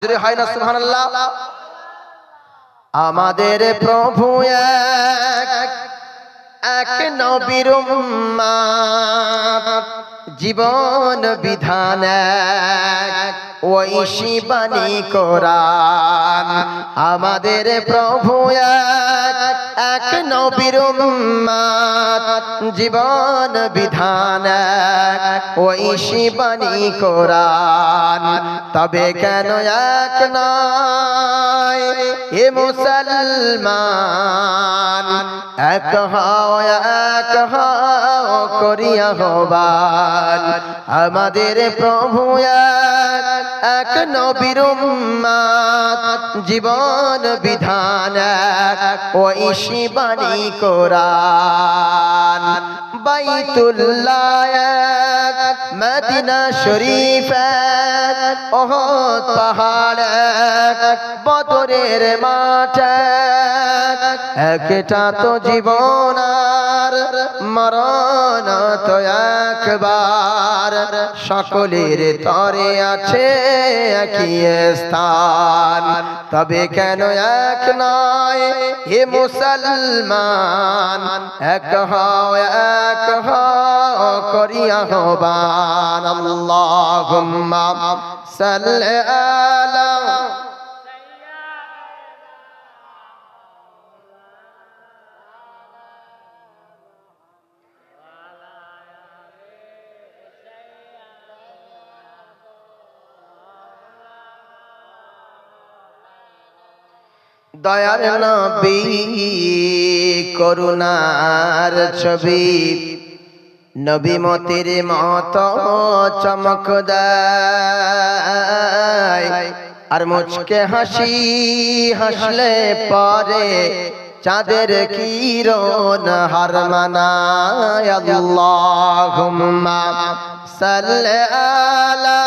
জোরে হয় না সুবহানাল্লাহ। আমাদের প্রভু এক নবীর উম্মত, জীবন বিধান এক, ঐশী বাণী কোরআন। আমাদের প্রভু এক নবীর উম্মত, জীবন বিধান এক, ঐশী বাণী কোরআন। তবে কেন এক নয় এ মুসলমান, এক হও করিয়া হবান। আমাদের প্রভু এক নবীর উম্মত, জীবন বিধান এক, ঐশী বাণী কোরআন। বাইতুল্লাহ এক, মদিনা শরীফ এক, ওহদ পাহাড় এক, বদরের মাঠ এক। একটা তো জীবন আর মরণ তো একবার, সকলের তরে আছে একই স্থান। তবে কেন এক নয় হে মুসলমান, এক হও করিয়া হবান। আল্লাহুম্মা সাল্লি আলা দয়ার নবী, করুণার ছবি, নবী মতির মত চমক দেয়। আর মুচকে হাসি হাসলে পরে চাঁদের কিরণ হার মানায়। আল্লাহুম্মা সাল্লি আলা